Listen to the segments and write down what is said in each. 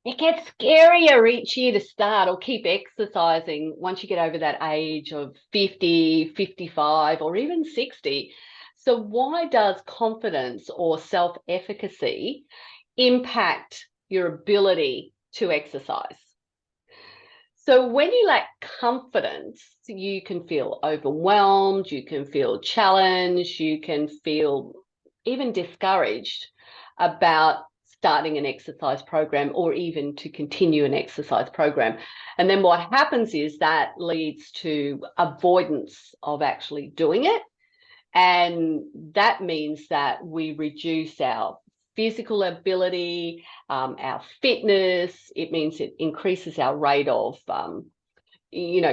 it gets scarier each year to start or keep exercising once you get over that age of 50, 55, or even 60. So why does confidence or self-efficacy impact your ability to exercise? So when you lack confidence, you can feel overwhelmed, you can feel challenged, you can feel even discouraged about starting an exercise program or even to continue an exercise program. And then what happens is that leads to avoidance of actually doing it. And that means that we reduce our physical ability, our fitness. It means it increases our rate of,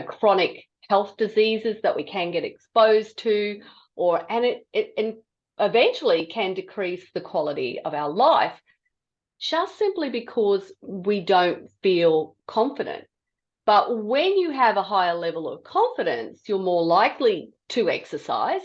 chronic health diseases that we can get exposed to, and it eventually can decrease the quality of our life just simply because we don't feel confident. But when you have a higher level of confidence, you're more likely to exercise,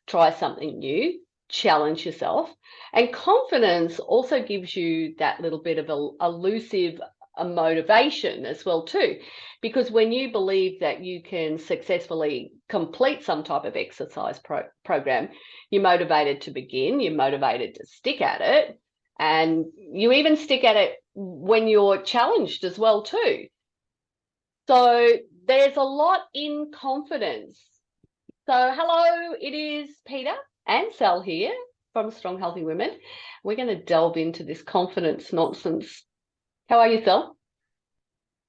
try something new, challenge yourself. And confidence also gives you that little bit of a elusive motivation as well too, because when you believe that you can successfully complete some type of exercise program, you're motivated to begin, you're motivated to stick at it, and you even stick at it when you're challenged as well too. So there's a lot in confidence. So hello, it is Peter and Sal here from Strong Healthy Women. We're going to delve into this confidence nonsense. How are you, Sal?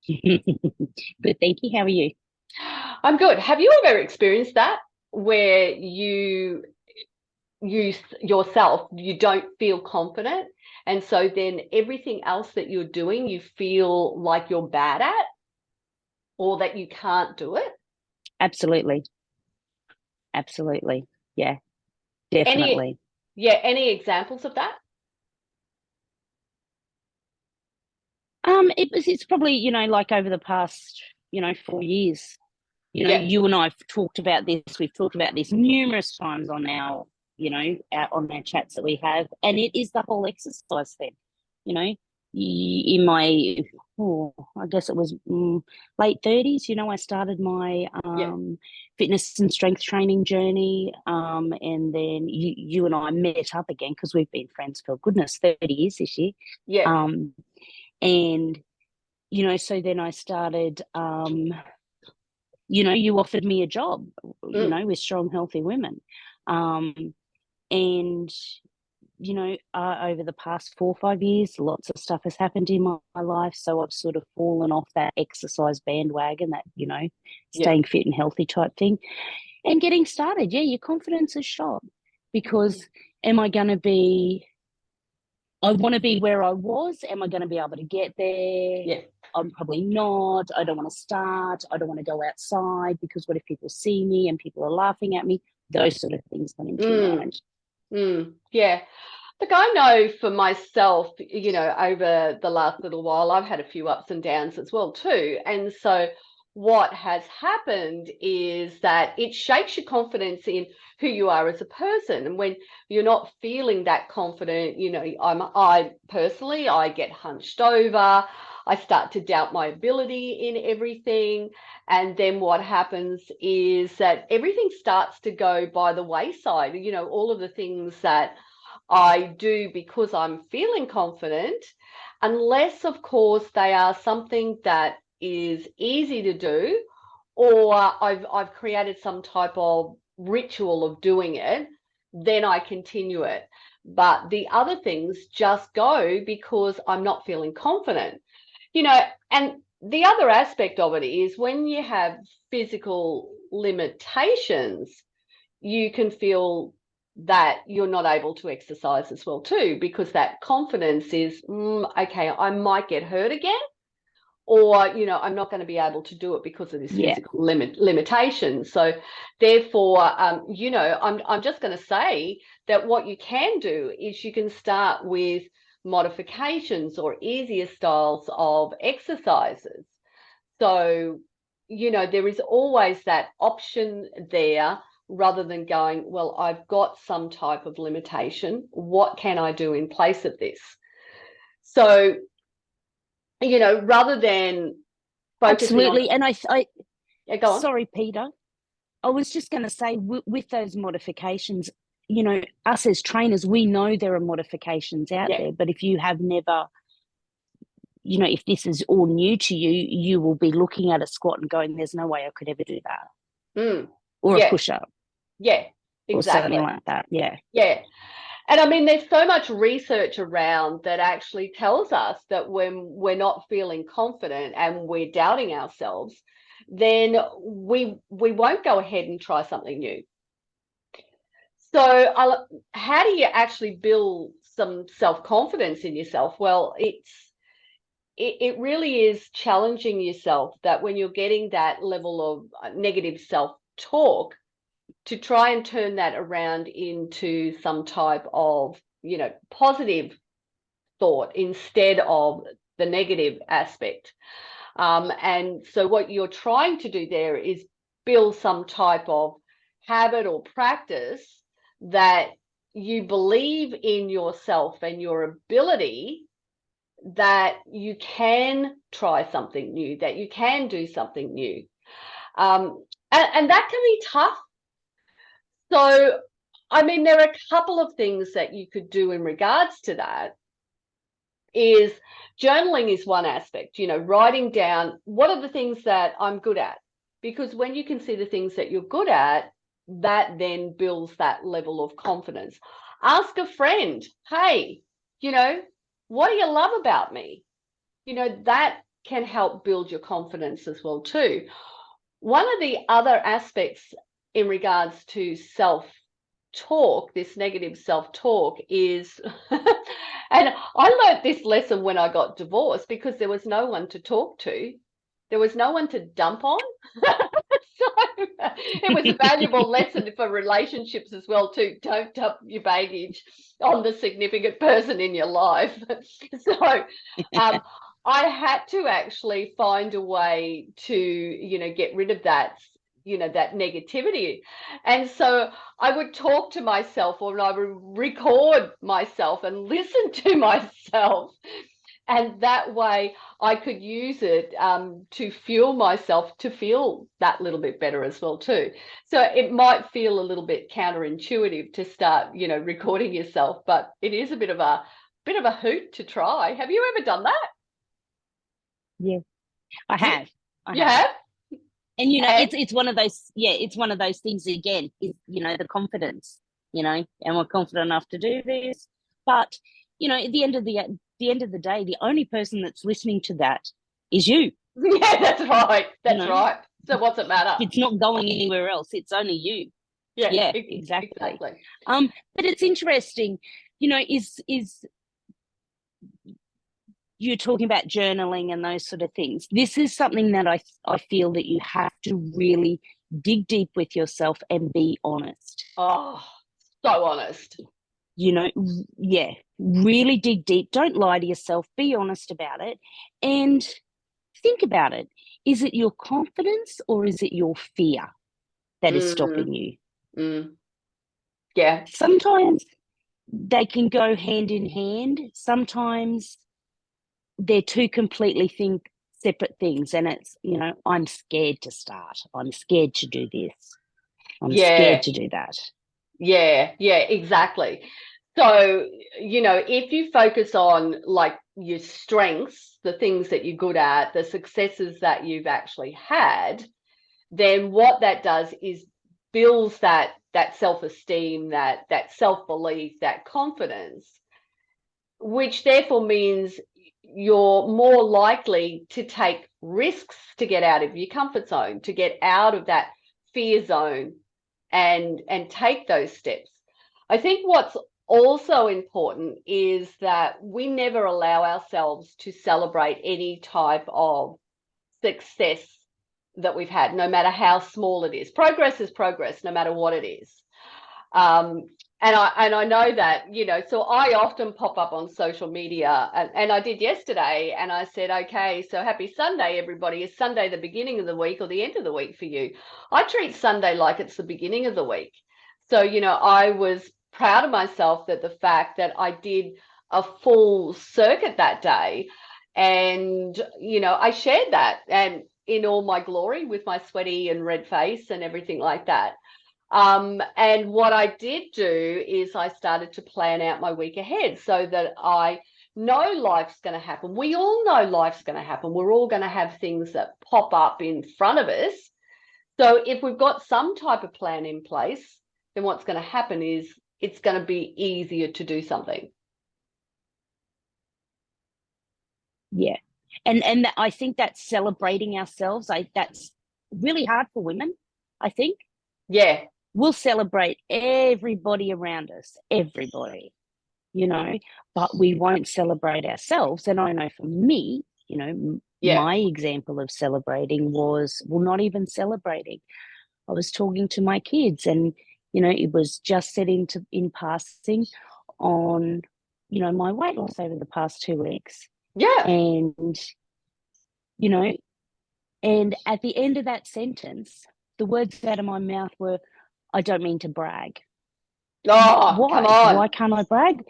Good, thank you. How are you? I'm good. Have you ever experienced that where you don't feel confident, and so then everything else that you're doing you feel like you're bad at or that you can't do it? Absolutely. Absolutely. Yeah, Any, definitely. yeah, any examples of that? It's probably, like over the past, 4 years, Yeah. you and I've talked about this. We've talked about this numerous times on on our chats that we have. And it is the whole exercise thing, you know, in my, I guess it was late 30s, I started my Yeah. fitness and strength training journey. And then you and I met up again because we've been friends for goodness, 30 years this year. Yeah. Um, and, so then I started, you offered me a job, Mm. with Strong Healthy Women. Um, and over the past 4 or 5 years, lots of stuff has happened in my life. So I've sort of fallen off that exercise bandwagon, that, Yeah. staying fit and healthy type thing. And getting started, yeah, your confidence is shot Mm. because am I going to be, I want to be where I was. Am I going to be able to get there? Yeah. I'm probably not. I don't want to start. I don't want to go outside because what if people see me and people are laughing at me? Those sort of things come into your Mm. mind. Yeah. Look, I know for myself, over the last little while, I've had a few ups and downs as well too. And so what has happened is that it shakes your confidence in who you are as a person. And when you're not feeling that confident, I personally, I get hunched over. I start to doubt my ability in everything. And then what happens is that everything starts to go by the wayside. All of the things that I do because I'm feeling confident, unless, of course, they are something that is easy to do, or I've created some type of ritual of doing it, then I continue it. But the other things just go because I'm not feeling confident. And the other aspect of it is when you have physical limitations, you can feel that you're not able to exercise as well too, because that confidence is okay, I might get hurt again, or I'm not going to be able to do it because of this Yeah. physical limitation. So therefore, I'm just going to say that what you can do is you can start with modifications or easier styles of exercises. So there is always that option there, rather than going, well, I've got some type of limitation, what can I do in place of this? So rather than focusing on, Absolutely. And yeah, go on. sorry, Peter, I was just going to say with those modifications, us as trainers, we know there are modifications out Yeah. there, but if you have never, if this is all new to you, you will be looking at a squat and going, there's no way I could ever do that. Mm. Or a Yeah. push up Yeah. or Exactly. something like that. Yeah. Yeah. And I mean, there's so much research around that actually tells us that when we're not feeling confident and we're doubting ourselves, then we won't go ahead and try something new. So, how do you actually build some self-confidence in yourself? Well, it really is challenging yourself, that when you're getting that level of negative self-talk, to try and turn that around into some type of, positive thought instead of the negative aspect. And so what you're trying to do there is build some type of habit or practice that you believe in yourself and your ability, that you can try something new, that you can do something new. And that can be tough. So, I mean, there are a couple of things that you could do in regards to that. Is journaling is one aspect, writing down what are the things that I'm good at. Because when you can see the things that you're good at, that then builds that level of confidence. Ask a friend, hey, what do you love about me? That can help build your confidence as well too. One of the other aspects in regards to self-talk, this negative self-talk, is and I learned this lesson when I got divorced, because there was no one to talk to. There was no one to dump on. So it was a valuable lesson for relationships as well too. Don't dump your baggage on the significant person in your life. So I had to actually find a way to, get rid of that negativity. And so I would talk to myself, or I would record myself and listen to myself. And that way I could use it to fuel myself to feel that little bit better as well too. So it might feel a little bit counterintuitive to start, recording yourself, but it is a bit of a hoot to try. Have you ever done that? Yeah. I You, have. I you have. have? And And it's one of those, it's one of those things again, is the confidence, and we're confident enough to do this. But, at the end of the day, the only person that's listening to that is you. yeah, that's right. You That's know, right. So what's it matter? it's not going anywhere else. It's only you. Yeah, Yeah, exactly. exactly. But it's interesting, is you're talking about journaling and those sort of things. This is something that I feel that you have to really dig deep with yourself and be honest. Oh, so honest. Yeah, really dig deep. Don't lie to yourself. Be honest about it and think about it. Is it your confidence or is it your fear that is Mm, stopping you? mm, yeah, Sometimes they can go hand in hand. Sometimes they're two completely separate things. And it's, I'm scared to start. I'm scared to do this. I'm yeah, scared to do that. yeah, exactly. So, if you focus on like your strengths, the things that you're good at, the successes that you've actually had, then what that does is builds that self-esteem, that self-belief, that confidence, which therefore means you're more likely to take risks, to get out of your comfort zone, to get out of that fear zone, and take those steps. I think what's also important is that we never allow ourselves to celebrate any type of success that we've had, no matter how small it is. Progress is progress, no matter what it is. Um, and I know that, so I often pop up on social media, and I did yesterday, and I said, okay, so happy Sunday, everybody. Is Sunday the beginning of the week or the end of the week for you? I treat Sunday like it's the beginning of the week. So, I was proud of myself, that the fact that I did a full circuit that day, And, I shared that and in all my glory with my sweaty and red face and everything like that. And what I did do is I started to plan out my week ahead so that I know life's going to happen. We all know life's going to happen. We're all going to have things that pop up in front of us. So if we've got some type of plan in place, then what's going to happen is it's going to be easier to do something. Yeah. And I think that's celebrating ourselves. That's really hard for women, I think. Yeah. We'll celebrate everybody around us, everybody, but we won't celebrate ourselves. And I know for me, Yeah. my example of celebrating was, well, not even celebrating. I was talking to my kids and, it was just said in passing on, my weight loss over the past 2 weeks. Yeah. And, you know, and at the end of that sentence, the words out of my mouth were, I don't mean to brag. Oh, come Why? on. Why can't I brag?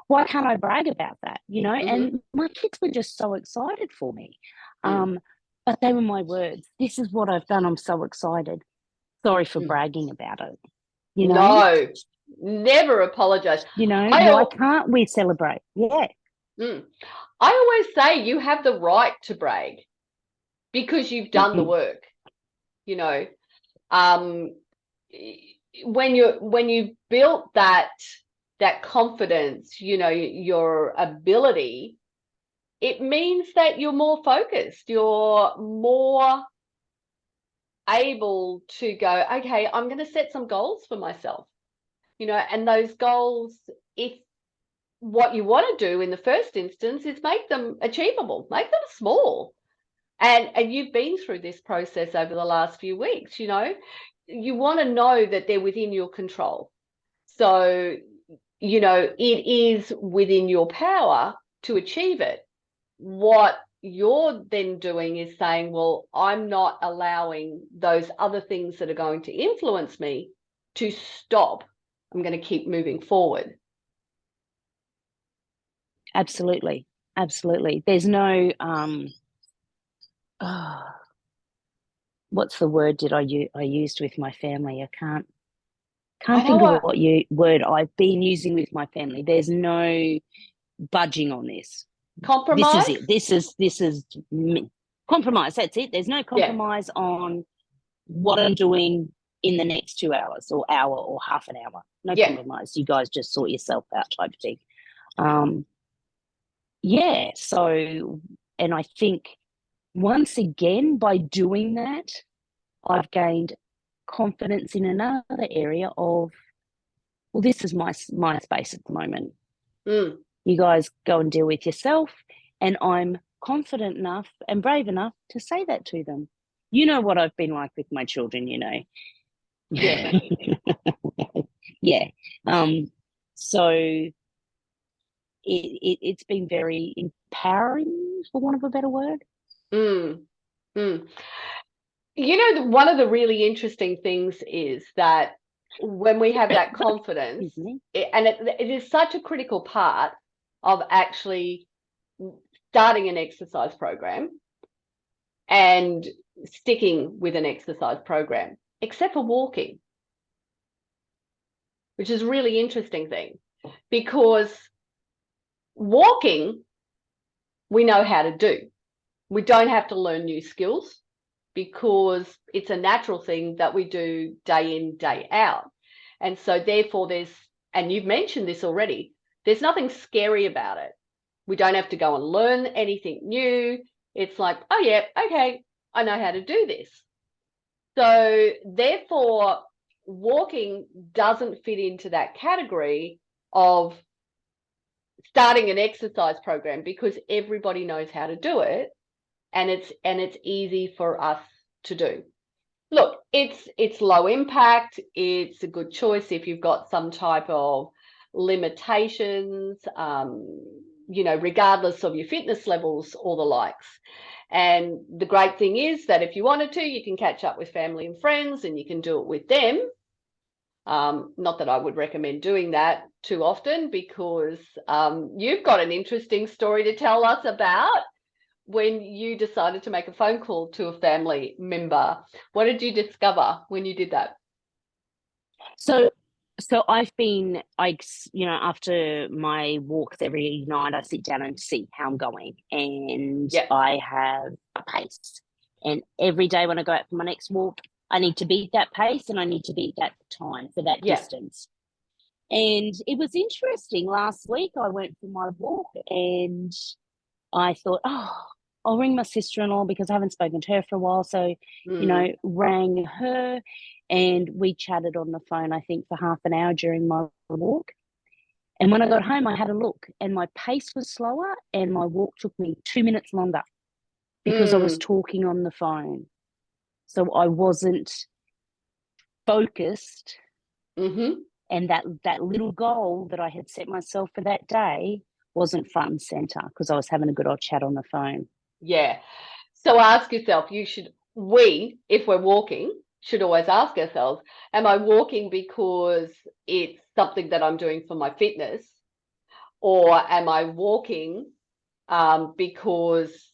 Why can't I brag about that? And my kids were just so excited for me. But they were my words. This is what I've done. I'm so excited. Sorry for bragging about it. No, never apologize. Why can't we celebrate? Yeah. I always say you have the right to brag because you've done the work. When you've built that confidence, your ability, it means that you're more focused. You're more able to go, okay, I'm going to set some goals for myself. And those goals, if what you want to do in the first instance is make them achievable, make them small. And you've been through this process over the last few weeks, you want to know that they're within your control. So, it is within your power to achieve it. What you're then doing is saying, well, I'm not allowing those other things that are going to influence me to stop. I'm going to keep moving forward. Absolutely. There's no what's the word did I used with my family? I can't think of what word I've been using with my family. There's no budging on this. Compromise. This is compromise. That's it. There's no compromise on what I'm doing in the next 2 hours or hour or half an hour. No compromise. You guys just sort yourself out type thing. So, and I think once again, by doing that, I've gained confidence in another area of, well, this is my space at the moment. You guys go and deal with yourself. And I'm confident enough and brave enough to say that to them. You know what I've been like with my children, Yeah. Yeah. So it's been very empowering, for want of a better word. One of the really interesting things is that when we have that confidence, it is such a critical part of actually starting an exercise program and sticking with an exercise program, except for walking, which is a really interesting thing, because walking, we know how to do. We don't have to learn new skills because it's a natural thing that we do day in, day out. And so therefore and you've mentioned this already, there's nothing scary about it. We don't have to go and learn anything new. It's like, oh yeah, okay, I know how to do this. So therefore, walking doesn't fit into that category of starting an exercise program because everybody knows how to do it, and it's easy for us to do. Look, it's low impact. It's a good choice if you've got some type of limitations, regardless of your fitness levels or the likes. And the great thing is that if you wanted to, you can catch up with family and friends and you can do it with them. Not that I would recommend doing that too often, because you've got an interesting story to tell us about when you decided to make a phone call to a family member. What did you discover when you did that? So I've been, after my walks every night, I sit down and see how I'm going, and Yeah. I have a pace. And every day when I go out for my next walk, I need to beat that pace and I need to beat that time for that Yeah. distance. And it was interesting. Last week I went for my walk and I thought, oh, I'll ring my sister-in-law because I haven't spoken to her for a while. So, rang her and we chatted on the phone, I think, for half an hour during my walk. And when I got home, I had a look and my pace was slower and my walk took me 2 minutes longer because I was talking on the phone. So I wasn't focused. And that little goal that I had set myself for that day wasn't front and center because I was having a good old chat on the phone. Yeah. So ask yourself, if we're walking, should always ask ourselves, am I walking because it's something that I'm doing for my fitness? Or am I walking because,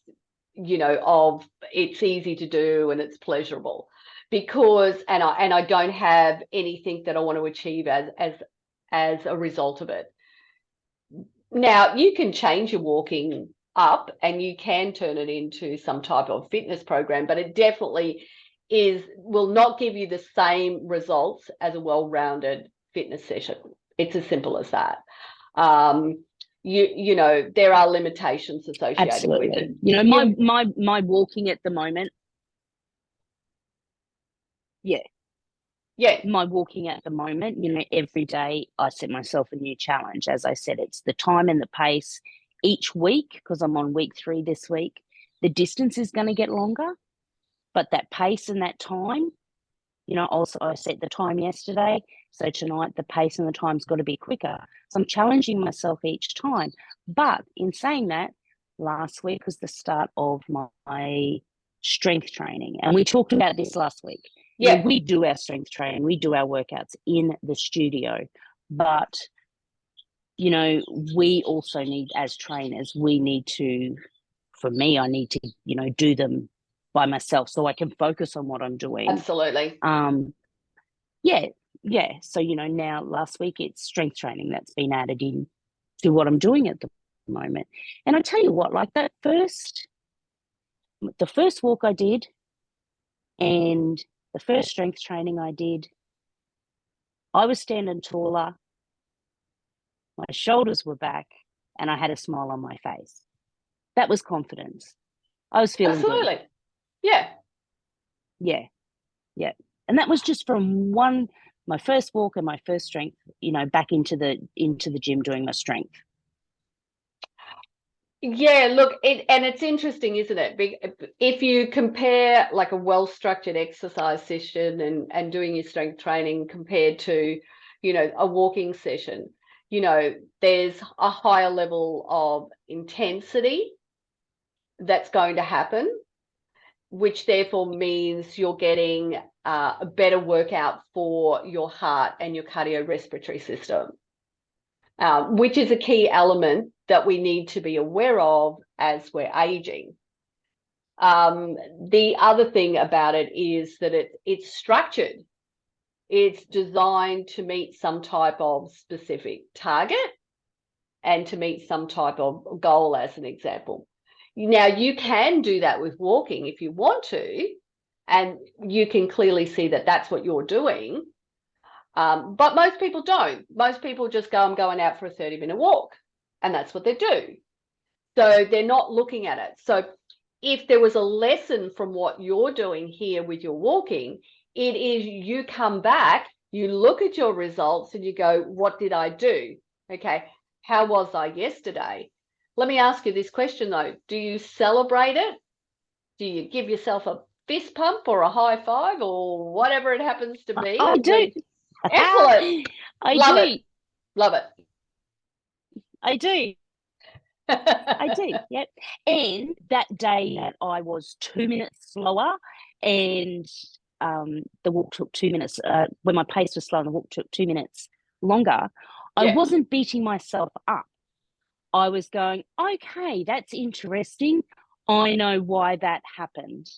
it's easy to do and it's pleasurable? Because, and I don't have anything that I want to achieve as a result of it. Now, you can change your walking up and you can turn it into some type of fitness program, but it definitely will not give you the same results as a well-rounded fitness session. It's as simple as that. There are limitations associated with it. My walking at the moment. Yeah. Yeah. My walking at the moment, every day I set myself a new challenge. As I said, it's the time and the pace each week, because I'm on week 3 this week. The distance is going to get longer, but that pace and that time, also I set the time yesterday. So tonight the pace and the time's got to be quicker. So I'm challenging myself each time. But in saying that, last week was the start of my strength training. And we talked about this last week. Yeah. We do our strength training, we do our workouts in the studio, but we also need, as trainers, for me, I need to, do them by myself so I can focus on what I'm doing. Absolutely. Yeah. So, now last week it's strength training that's been added in to what I'm doing at the moment. And I tell you what, like the first walk I did and the first strength training I did, I was standing taller, my shoulders were back, and I had a smile on my face. That was confidence. I was feeling Absolutely. good. Yeah. Yeah. And that was just from my first walk and my first strength, back into the gym doing my strength. Yeah, look, and it's interesting, isn't it? If you compare like a well-structured exercise session and doing your strength training compared to, a walking session, there's a higher level of intensity that's going to happen, which therefore means you're getting a better workout for your heart and your cardiorespiratory system. Which is a key element that we need to be aware of as we're aging. The other thing about it is that it's structured. It's designed to meet some type of specific target and to meet some type of goal, as an example. Now, you can do that with walking if you want to, and you can clearly see that that's what you're doing. But most people don't. Most people just go, I'm going out for a 30-minute walk. And that's what they do. So they're not looking at it. So if there was a lesson from what you're doing here with your walking, it is you come back, you look at your results and you go, what did I do? Okay, how was I yesterday? Let me ask you this question though. Do you celebrate it? Do you give yourself a fist pump or a high five or whatever it happens to be? I do. Excellent. Love it. Love it. I do. I do. Yep. And that day that I was 2 minutes slower and the walk took 2 minutes, when my pace was slow and the walk took 2 minutes longer, I Yeah. wasn't beating myself up. I was going, okay, that's interesting. I know why that happened.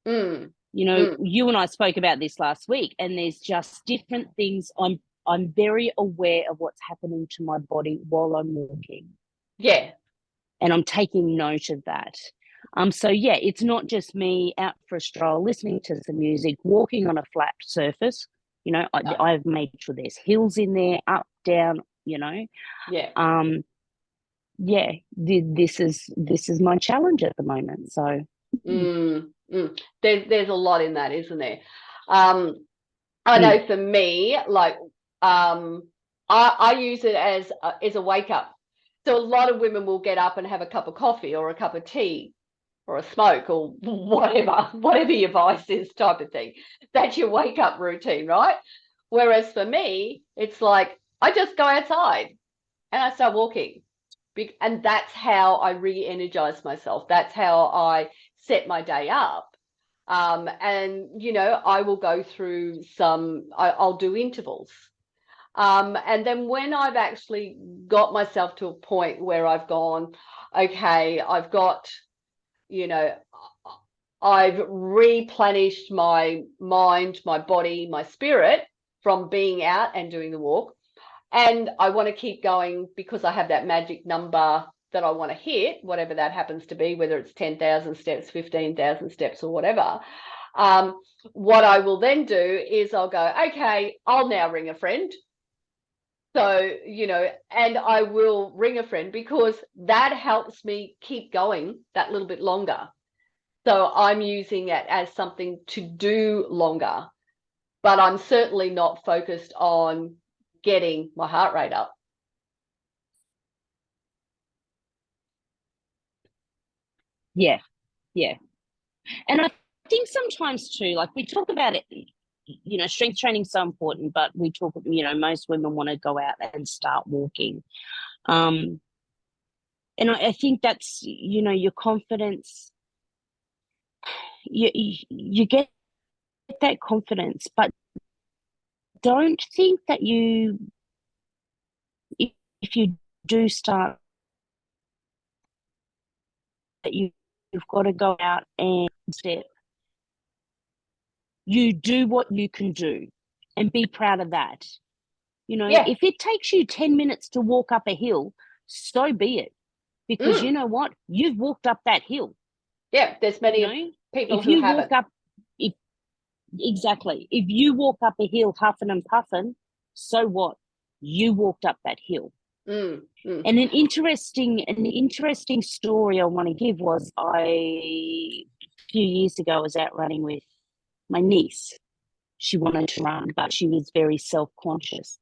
Mm. You know, Mm. you and I spoke about this last week, and there's just different things. I'm very aware of what's happening to my body while I'm walking. Yeah. And I'm taking note of that. So yeah, it's not just me out for a stroll, listening to some music, walking on a flat surface. You know, I've made sure there's hills in there, up, down. You know, Yeah. yeah, this is my challenge at the moment. So There's a lot in that, isn't there? I mm, know for me, like I use it as a wake up. So a lot of women will get up and have a cup of coffee or a cup of tea or a smoke or whatever your vice is, type of thing. That's your wake up routine, right? Whereas for me, it's like I just go outside and I start walking. And that's how I re-energize myself. That's how I set my day up. And, you know, I will go through I'll do intervals. And then when I've actually got myself to a point where I've gone, okay, I've got, you know, I've replenished my mind, my body, my spirit from being out and doing the walk. And I want to keep going because I have that magic number that I want to hit, whatever that happens to be, whether it's 10,000 steps, 15,000 steps, or whatever. What I will then do is I'll go, okay, I'll now ring a friend. So, you know, and I will ring a friend because that helps me keep going that little bit longer. So I'm using it as something to do longer, but I'm certainly not focused on getting my heart rate up. yeah, yeah. And I think sometimes too, like we talk about it, you know, strength training is so important, but we talk, you know, most women want to go out and start walking. And I think that's, you know, your confidence, you get that confidence, but don't think that if you do start, that you've got to go out and step. You do what you can do and be proud of that. You know, Yeah. if it takes you 10 minutes to walk up a hill, so be it. Because you know what? You've walked up that hill. Yeah. There's You many know, people if who you walk haven't. up, if exactly, if you walk up a hill huffing and puffing, so what? You walked up that hill. Mm, mm. And an interesting story I want to give was a few years ago I was out running with my niece. She wanted to run, but she was very self-conscious.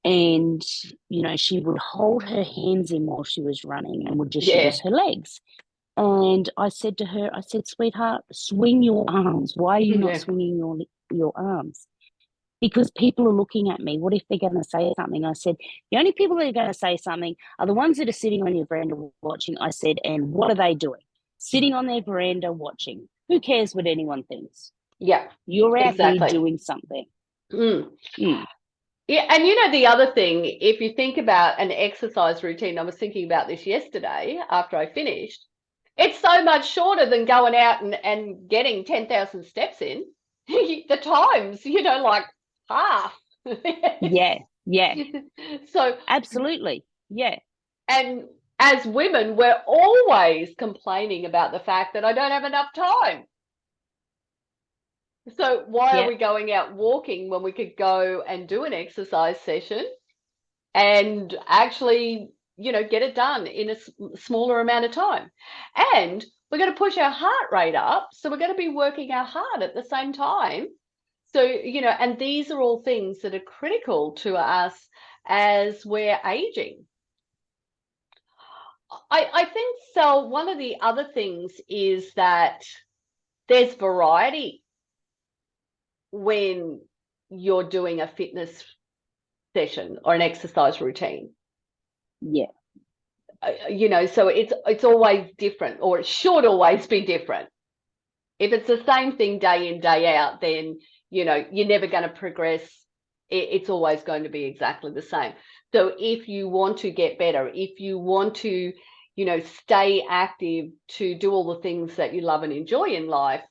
And, you know, she would hold her hands in while she was running and would just Yeah. use her legs. And I said to her, I said, sweetheart, swing your arms. Why are you not Yeah. swinging your arms? Because people are looking at me. What if they're going to say something? I said, the only people that are going to say something are the ones that are sitting on your veranda watching. I said, and what are they doing? Sitting on their veranda watching. Who cares what anyone thinks? Yeah. You're out here Exactly. doing something. Mm. Mm. Yeah. And you know, the other thing, if you think about an exercise routine, I was thinking about this yesterday after I finished. It's so much shorter than going out and getting 10,000 steps in. The times, you know, like half. Yeah, yeah, So, absolutely. Yeah, and as women, we're always complaining about the fact that I don't have enough time. So why are yeah, we going out walking when we could go and do an exercise session and actually, you know, get it done in a smaller amount of time? And we're going to push our heart rate up. So we're going to be working our heart at the same time. So, you know, and these are all things that are critical to us as we're aging. I think so. One of the other things is that there's variety when you're doing a fitness session or an exercise routine. yeah, You know, so it's always different, or it should always be different. If it's the same thing day in, day out, then, you know, you're never going to progress it's always going to be exactly the same. So if you want to get better, if you want to, stay active, to do all the things that you love and enjoy in life,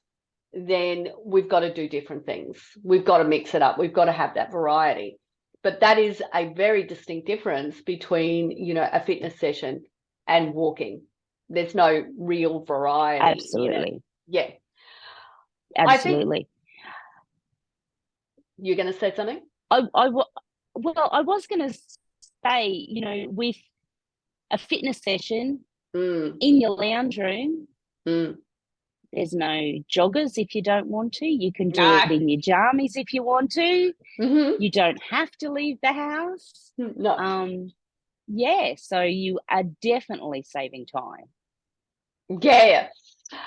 then we've got to do different things. We've got to mix it up. We've got to have that variety. But that is a very distinct difference between, a fitness session and walking. There's no real variety. Absolutely. Yeah. Absolutely. I think you're going to say something? Well, I was going to say, with a fitness session in your lounge room, there's no joggers if you don't want to. You can do it in your jammies if you want to. You don't have to leave the house. No. Yeah, so you are definitely saving time. Yeah.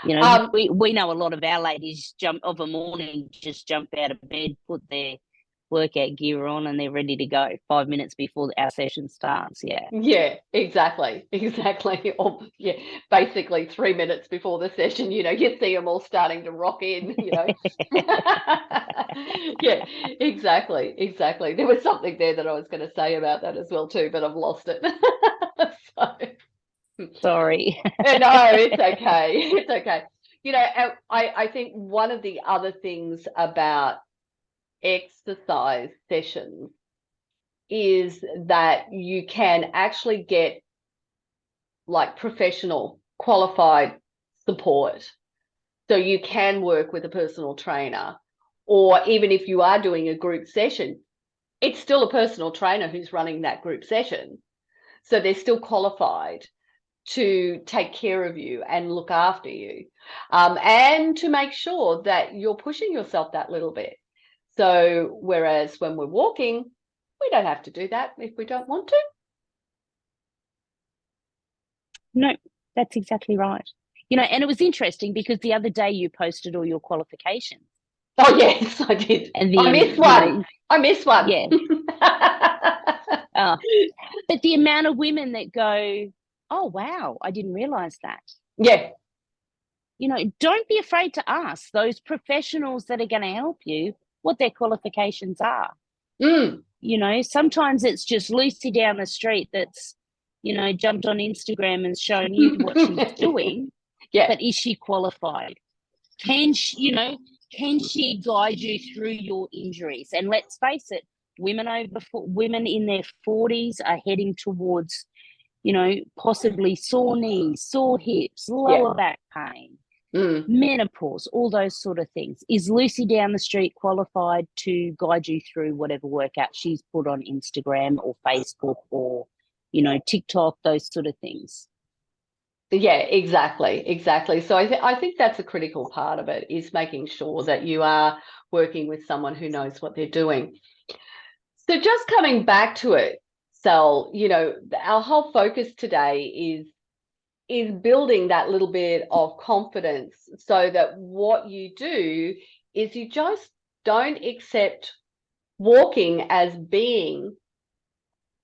We know a lot of our ladies of a morning just jump out of bed, put their workout gear on, and they're ready to go 5 minutes before our session starts. Yeah, exactly. Or basically 3 minutes before the session, you see them all starting to rock in. Yeah, exactly. There was something there that I was going to say about that as well too, but I've lost it. Sorry. No, it's okay. It's okay. I think one of the other things about exercise sessions is that you can actually get like professional qualified support. So you can work with a personal trainer, or even if you are doing a group session, it's still a personal trainer who's running that group session. So they're still qualified to take care of you and look after you, and to make sure that you're pushing yourself that little bit. So whereas when we're walking, we don't have to do that if we don't want to. No, that's exactly right. And it was interesting because the other day you posted all your qualifications. Oh, yes, I did. And I missed one. I missed one. Yeah. But the amount of women that go, oh, wow, I didn't realize that. Yeah. Don't be afraid to ask those professionals that are going to help you what their qualifications are. Sometimes it's just Lucy down the street that's, jumped on Instagram and shown you what she's doing. Yeah. But is she qualified? Can she guide you through your injuries? And let's face it, women in their 40s are heading towards, possibly sore knees, sore hips, lower back pain, menopause, all those sort of things. Is Lucy down the street qualified to guide you through whatever workout she's put on Instagram or Facebook or, TikTok, those sort of things? Yeah, exactly. So I think that's a critical part of it, is making sure that you are working with someone who knows what they're doing. So just coming back to it, Sal, our whole focus today is building that little bit of confidence, so that what you do is you just don't accept walking as being,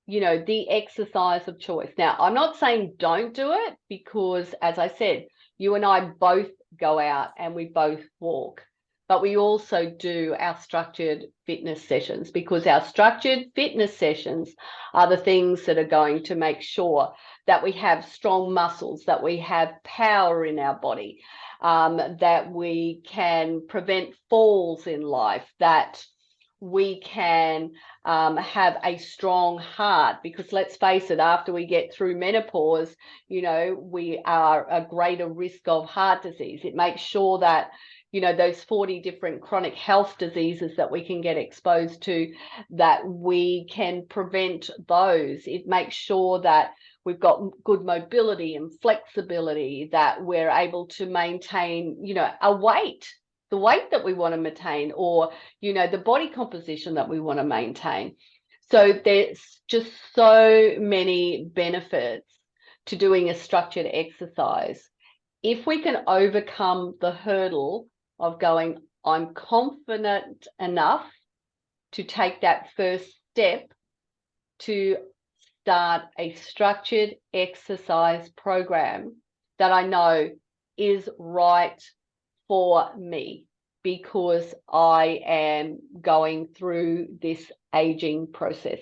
the exercise of choice. Now, I'm not saying don't do it, because as I said, you and I both go out and we both walk, but we also do our structured fitness sessions, because our structured fitness sessions are the things that are going to make sure that we have strong muscles, that we have power in our body, that we can prevent falls in life, that we can have a strong heart, because let's face it, after we get through menopause, we are a greater risk of heart disease. It makes sure that, those 40 different chronic health diseases that we can get exposed to, that we can prevent those. It makes sure that we've got good mobility and flexibility, that we're able to maintain, a weight, the weight that we want to maintain, or, the body composition that we want to maintain. So there's just so many benefits to doing a structured exercise. If we can overcome the hurdle of going, I'm confident enough to take that first step to start a structured exercise program that I know is right for me, because I am going through this aging process.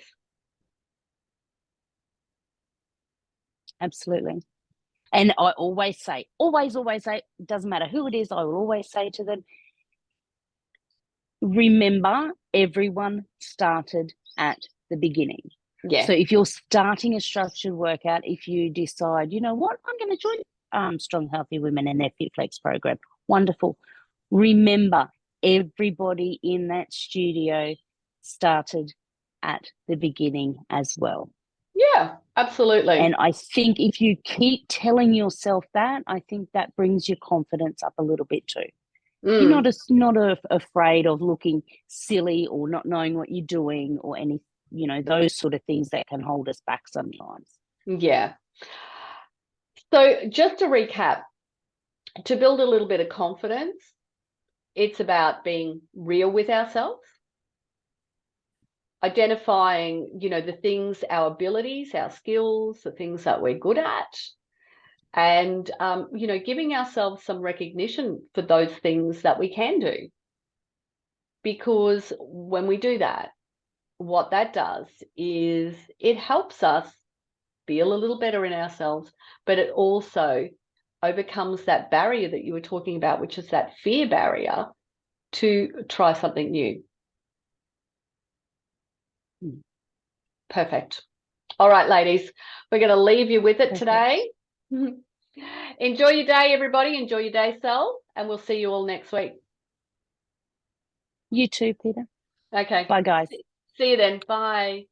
Absolutely. And I always say, always say, doesn't matter who it is, I will always say to them, remember, everyone started at the beginning. Yeah. So if you're starting a structured workout, if you decide, you know what, I'm going to join Strong Healthy Women and their Fit Flex program, wonderful. Remember, everybody in that studio started at the beginning as well. Yeah, absolutely. And I think if you keep telling yourself that, I think that brings your confidence up a little bit too. You're not afraid of looking silly or not knowing what you're doing or any, you know, those sort of things that can hold us back sometimes. Yeah. So just to recap, to build a little bit of confidence, it's about being real with ourselves, identifying, you know, the things, our abilities, our skills, the things that we're good at, and, you know, giving ourselves some recognition for those things that we can do. Because when we do that, what that does is it helps us feel a little better in ourselves, but it also overcomes that barrier that you were talking about, which is that fear barrier to try something new. Perfect. All right, ladies, we're going to leave you with it today. Enjoy your day, everybody. Enjoy your day, Sel, and we'll see you all next week. You too, Peter. Okay. Bye, guys. See you then. Bye.